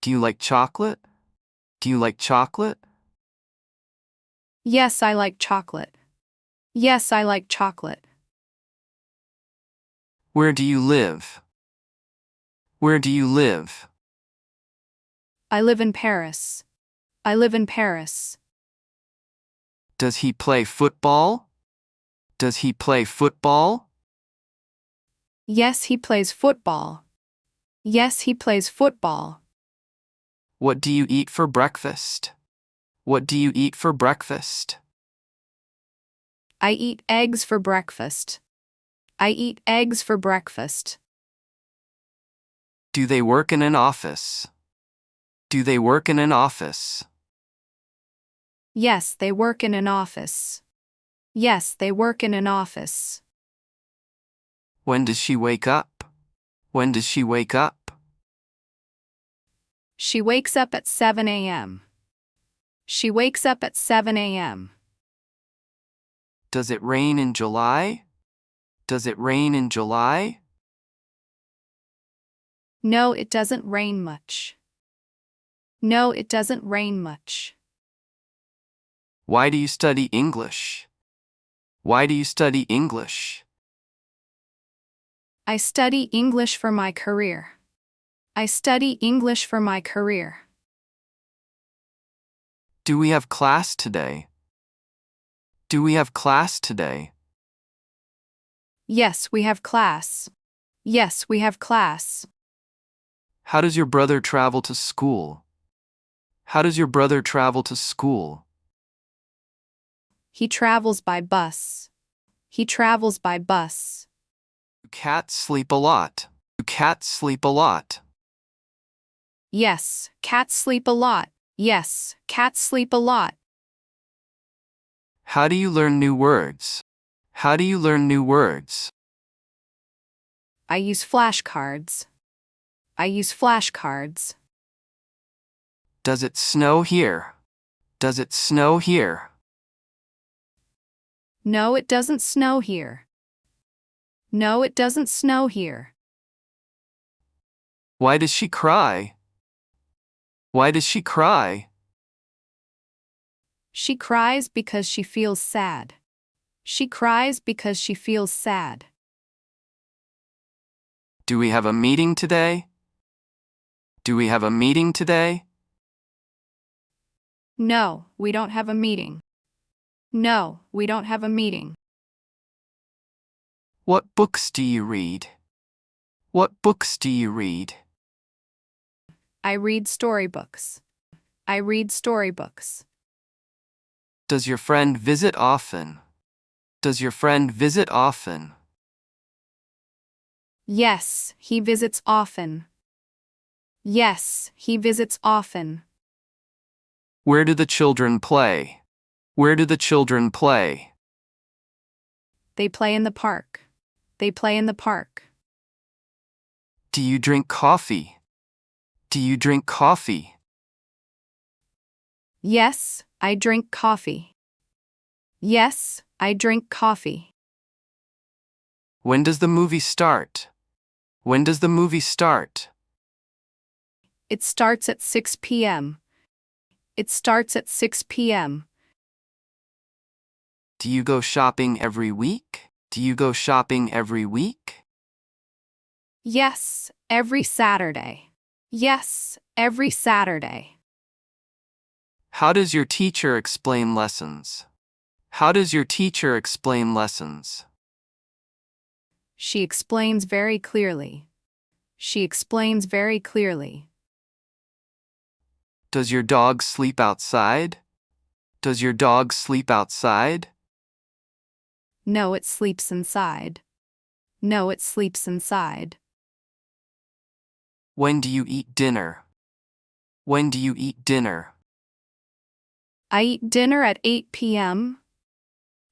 Do you like chocolate? Do you like chocolate? Yes, I like chocolate. Yes, I like chocolate. Where do you live? Where do you live? I live in Paris. I live in Paris. Does he play football? Does he play football? Yes, he plays football. Yes, he plays football. What do you eat for breakfast? What do you eat for breakfast? I eat eggs for breakfast. I eat eggs for breakfast. Do they work in an office? Do they work in an office? Yes, they work in an office. Yes, they work in an office. When does she wake up? When does she wake up? She wakes up at 7 a.m. She wakes up at 7 a.m. Does it rain in July? Does it rain in July? No, it doesn't rain much. No, it doesn't rain much. Why do you study English? Why do you study English? I study English for my career. I study English for my career. Do we have class today? Do we have class today? Yes, we have class. Yes, we have class. How does your brother travel to school? How does your brother travel to school? He travels by bus. He travels by bus. Do cats sleep a lot? Do cats sleep a lot? Yes, cats sleep a lot. Yes, cats sleep a lot. How do you learn new words? How do you learn new words? I use flashcards. I use flashcards. Does it snow here? Does it snow here? No, it doesn't snow here. No, it doesn't snow here. Why does she cry? Why does she cry? She cries because she feels sad. She cries because she feels sad. Do we have a meeting today? Do we have a meeting today? No, we don't have a meeting. No, we don't have a meeting. What books do you read? What books do you read? I read storybooks. I read storybooks. Does your friend visit often? Does your friend visit often? Yes, he visits often. Yes, he visits often. Where do the children play? Where do the children play? They play in the park. They play in the park. Do you drink coffee? Do you drink coffee? Yes, I drink coffee. Yes, I drink coffee. When does the movie start? When does the movie start? It starts at 6 p.m. It starts at 6 p.m. Do you go shopping every week? Do you go shopping every week? Yes, every Saturday. Yes, every Saturday. How does your teacher explain lessons? How does your teacher explain lessons? She explains very clearly. She explains very clearly. Does your dog sleep outside? Does your dog sleep outside? No, it sleeps inside. No, it sleeps inside. When do you eat dinner? When do you eat dinner? I eat dinner at 8 p.m.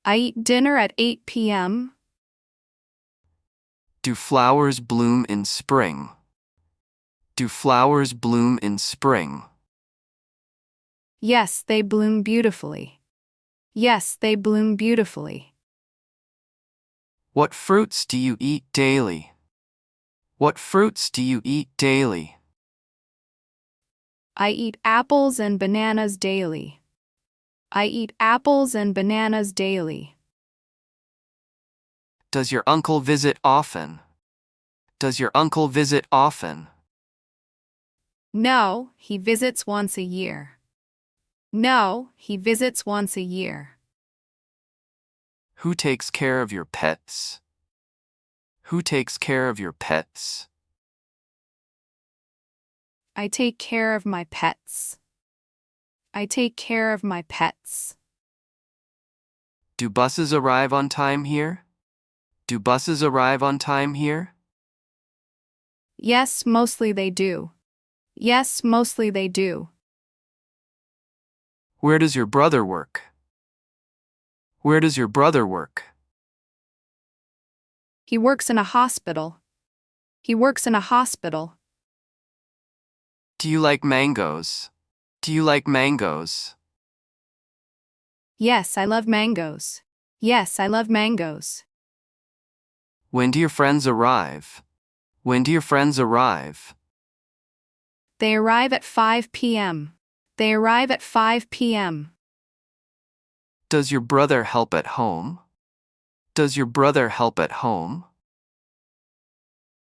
I eat dinner at 8 p.m. Do flowers bloom in spring? Do flowers bloom in spring? Yes, they bloom beautifully. Yes, they bloom beautifully. What fruits do you eat daily? What fruits do you eat daily? I eat apples and bananas daily. I eat apples and bananas daily. Does your uncle visit often? Does your uncle visit often? No, he visits once a year. No, he visits once a year. Who takes care of your pets? Who takes care of your pets? I take care of my pets. I take care of my pets. Do buses arrive on time here? Do buses arrive on time here? Yes, mostly they do. Yes, mostly they do. Where does your brother work? Where does your brother work? He works in a hospital. He works in a hospital. Do you like mangoes? Do you like mangoes? Yes, I love mangoes. Yes, I love mangoes. When do your friends arrive? When do your friends arrive? They arrive at 5 p.m. They arrive at 5 p.m. Does your brother help at home? Does your brother help at home?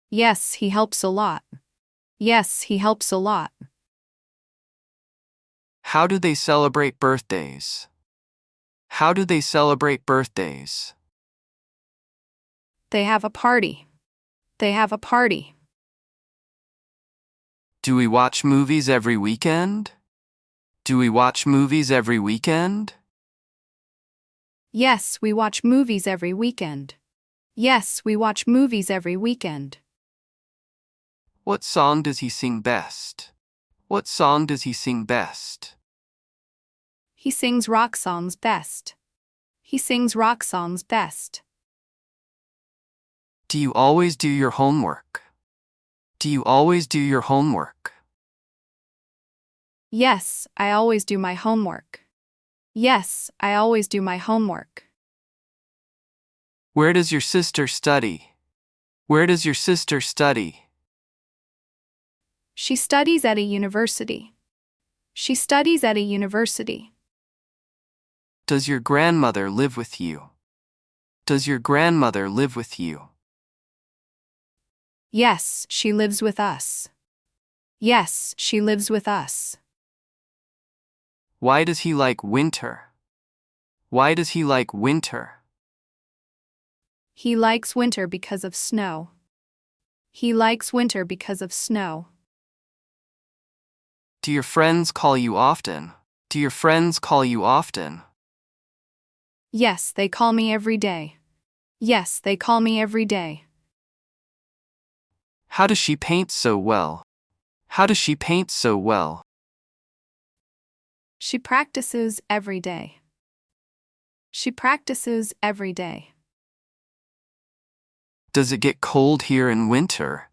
Yes, he helps a lot. Yes, he helps a lot. How do they celebrate birthdays? How do they celebrate birthdays? They have a party. They have a party. Do we watch movies every weekend? Do we watch movies every weekend? Yes, we watch movies every weekend. Yes, we watch movies every weekend. What song does he sing best? What song does he sing best? He sings rock songs best. He sings rock songs best. Do you always do your homework? Do you always do your homework? Yes, I always do my homework. Yes, I always do my homework. Where does your sister study? Where does your sister study? She studies at a university. She studies at a university. Does your grandmother live with you? Does your grandmother live with you? Yes, she lives with us. Yes, she lives with us. Why does he like winter? Why does he like winter? He likes winter because of snow. He likes winter because of snow. Do your friends call you often? Do your friends call you often? Yes, they call me every day. Yes, they call me every day. How does she paint so well? How does she paint so well? She practices every day. She practices every day. Does it get cold here in winter?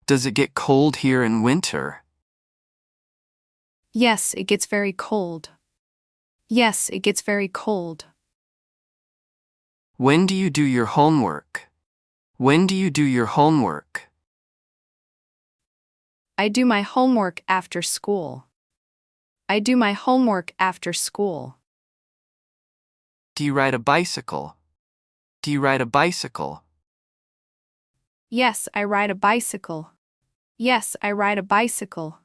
Does it get cold here in winter? Yes, it gets very cold. Yes, it gets very cold. When do you do your homework? When do you do your homework? I do my homework after school. I do my homework after school. Do you ride a bicycle? Do you ride a bicycle? Yes, I ride a bicycle. Yes, I ride a bicycle.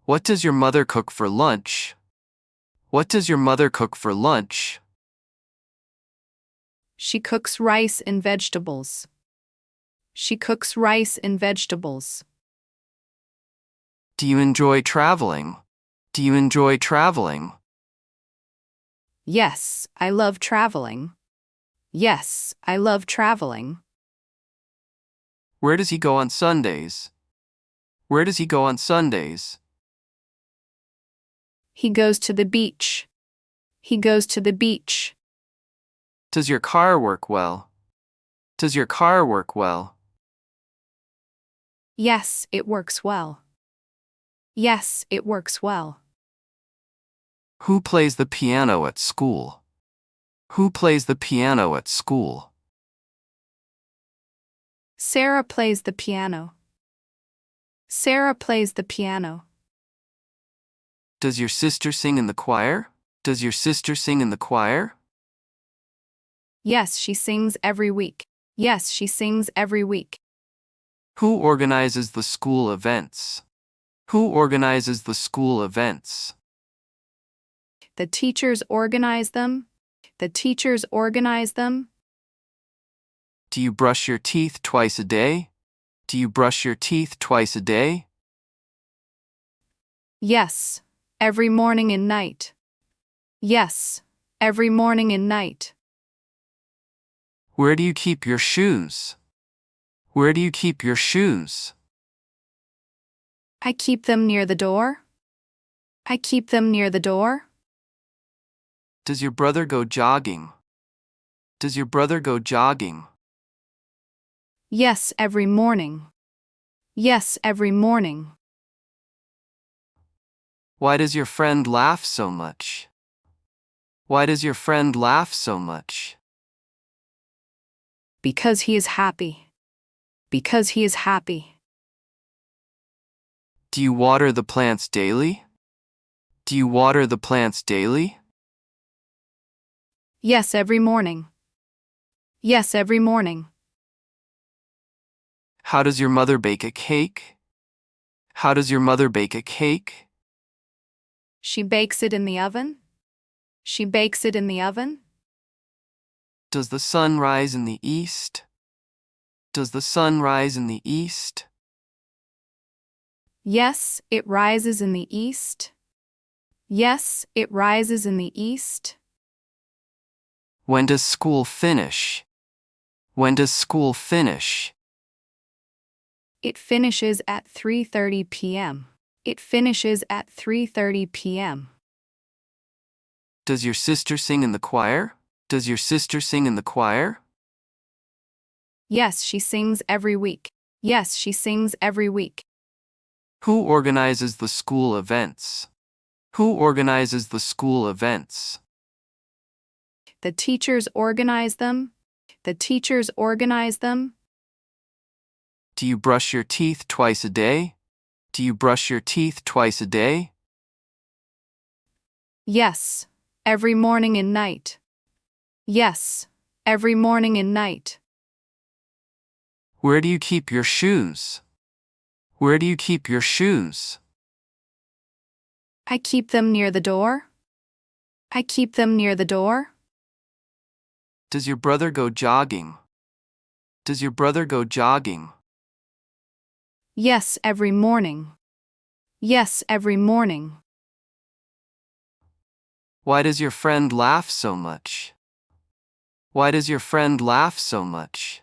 What does your mother cook for lunch? What does your mother cook for lunch? She cooks rice and vegetables. She cooks rice and vegetables. Do you enjoy traveling? Do you enjoy traveling? Yes, I love traveling. Yes, I love traveling. Where does he go on Sundays? Where does he go on Sundays? He goes to the beach. He goes to the beach. Does your car work well? Does your car work well? Yes, it works well. Yes, it works well. Who plays the piano at school? Who plays the piano at school? Sarah plays the piano. Sarah plays the piano. Does your sister sing in the choir? Does your sister sing in the choir? Yes, she sings every week. Yes, she sings every week. Who organizes the school events? Who organizes the school events? The teachers organize them. The teachers organize them. Do you brush your teeth twice a day? Do you brush your teeth twice a day? Yes, every morning and night. Yes, every morning and night. Where do you keep your shoes? Where do you keep your shoes? I keep them near the door. I keep them near the door. Does your brother go jogging? Does your brother go jogging? Yes, every morning. Yes, every morning. Why does your friend laugh so much? Why does your friend laugh so much? Because he is happy. Because he is happy. Do you water the plants daily? Do you water the plants daily? Yes, every morning. Yes, every morning. How does your mother bake a cake? How does your mother bake a cake? She bakes it in the oven. She bakes it in the oven. Does the sun rise in the east? Does the sun rise in the east? Yes, it rises in the east. Yes, it rises in the east. When does school finish? When does school finish? It finishes at 3:30 p.m. It finishes at 3:30 p.m. Does your sister sing in the choir? Does your sister sing in the choir? Yes, she sings every week. Yes, she sings every week. Who organizes the school events? Who organizes the school events? The teachers organize them. The teachers organize them. Do you brush your teeth twice a day? Do you brush your teeth twice a day? Yes, every morning and night. Yes, every morning and night. Where do you keep your shoes? Where do you keep your shoes? I keep them near the door. I keep them near the door. Does your brother go jogging? Does your brother go jogging? Yes, every morning. Yes, every morning. Why does your friend laugh so much? Why does your friend laugh so much?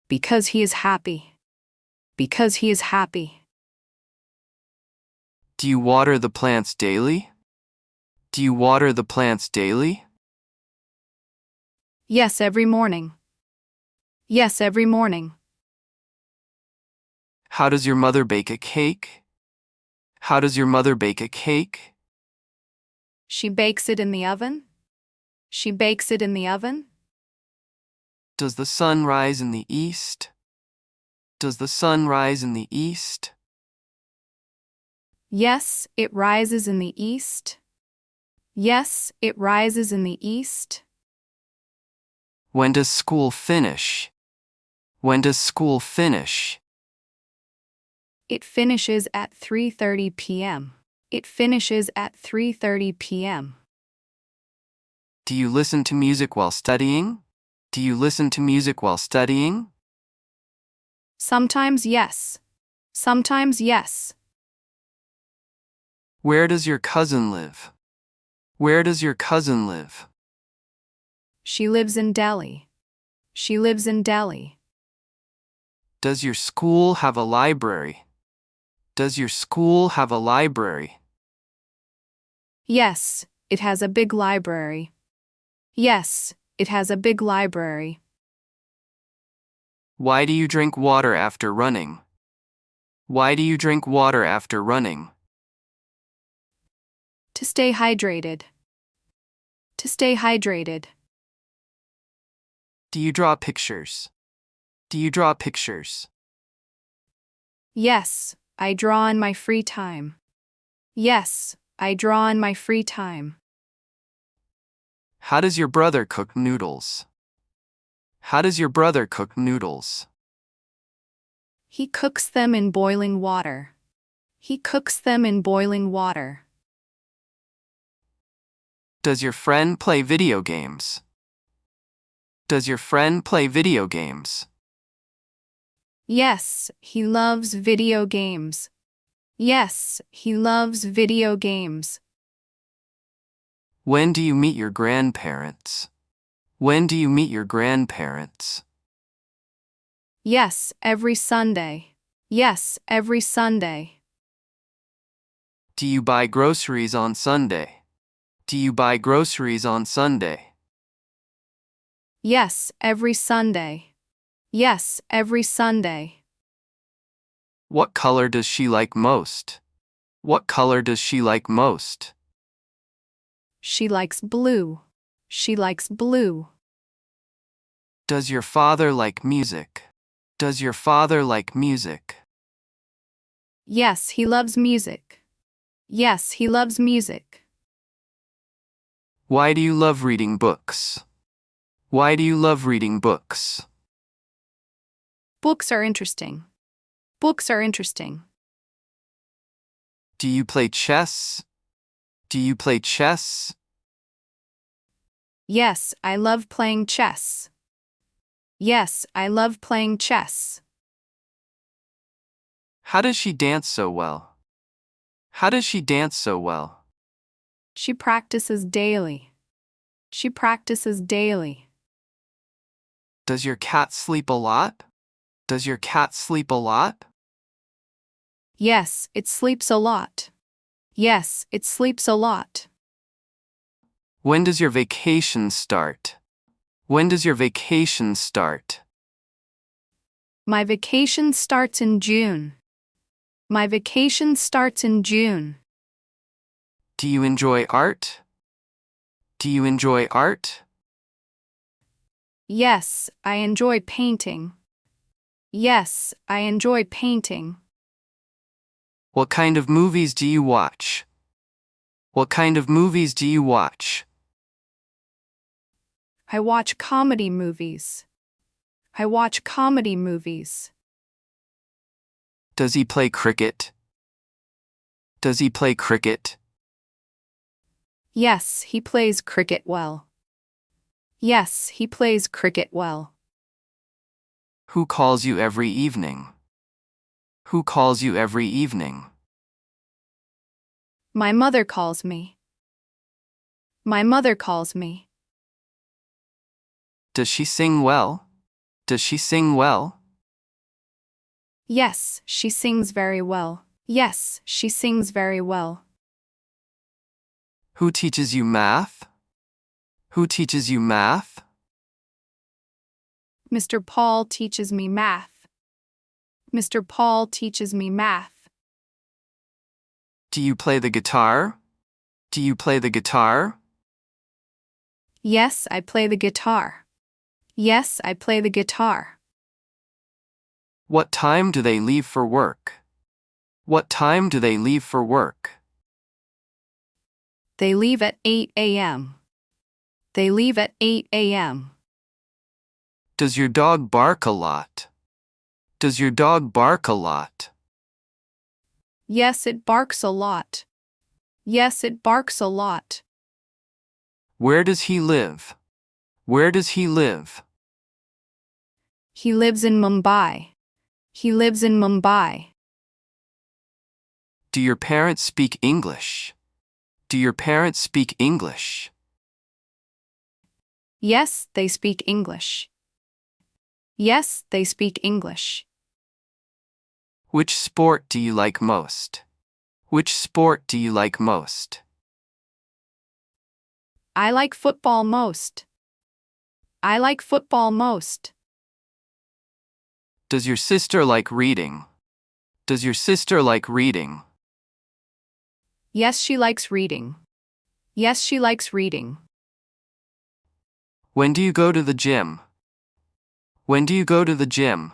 Because he is happy. Because he is happy. Do you water the plants daily? Do you water the plants daily? Yes, every morning. Yes, every morning. How does your mother bake a cake? How does your mother bake a cake? She bakes it in the oven. She bakes it in the oven. Does the sun rise in the east? Does the sun rise in the east? Yes, it rises in the east. Yes, it rises in the east. When does school finish? When does school finish? It finishes at 3:30 p.m. It finishes at 3:30 p.m. Do you listen to music while studying? Do you listen to music while studying? Sometimes yes. Sometimes yes. Where does your cousin live? Where does your cousin live? She lives in Delhi. She lives in Delhi. Does your school have a library? Does your school have a library? Yes, it has a big library. Yes, it has a big library. Why do you drink water after running? Why do you drink water after running? To stay hydrated. To stay hydrated. Do you draw pictures? Do you draw pictures? Yes, I draw in my free time. Yes, I draw in my free time. How does your brother cook noodles? How does your brother cook noodles? He cooks them in boiling water. He cooks them in boiling water. Does your friend play video games? Does your friend play video games? Yes, he loves video games. Yes, he loves video games. When do you meet your grandparents? When do you meet your grandparents? Yes, every Sunday. Yes, every Sunday. Do you buy groceries on Sunday? Do you buy groceries on Sunday? Yes, every Sunday. Yes, every Sunday. What color does she like most? What color does she like most? She likes blue. She likes blue. Does your father like music? Does your father like music? Yes, he loves music. Yes, he loves music. Why do you love reading books? Why do you love reading books? Books are interesting. Books are interesting. Do you play chess? Do you play chess? Yes, I love playing chess. Yes, I love playing chess. How does she dance so well? How does she dance so well? She practices daily. She practices daily. Does your cat sleep a lot? Does your cat sleep a lot? Yes, it sleeps a lot. Yes, it sleeps a lot. When does your vacation start? When does your vacation start? My vacation starts in June. My vacation starts in June. Do you enjoy art? Do you enjoy art? Yes, I enjoy painting. Yes, I enjoy painting. What kind of movies do you watch? What kind of movies do you watch? I watch comedy movies. I watch comedy movies. Does he play cricket? Does he play cricket? Yes, he plays cricket well. Yes, he plays cricket well. Who calls you every evening? Who calls you every evening? My mother calls me. My mother calls me. Does she sing well? Does she sing well? Yes, she sings very well. Yes, she sings very well. Who teaches you math? Who teaches you math? Mr. Paul teaches me math. Mr. Paul teaches me math. Do you play the guitar? Do you play the guitar? Yes, I play the guitar. Yes, I play the guitar. What time do they leave for work? What time do they leave for work? They leave at 8 a.m. They leave at 8 a.m. Does your dog bark a lot? Does your dog bark a lot? Yes, it barks a lot. Yes, it barks a lot. Where does he live? Where does he live? He lives in Mumbai. He lives in Mumbai. Do your parents speak English? Do your parents speak English? Yes, they speak English. Yes, they speak English. Which sport do you like most? Which sport do you like most? I like football most. I like football most. Does your sister like reading? Does your sister like reading? Yes, she likes reading. Yes, she likes reading. When do you go to the gym? When do you go to the gym?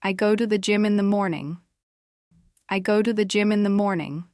I go to the gym in the morning. I go to the gym in the morning.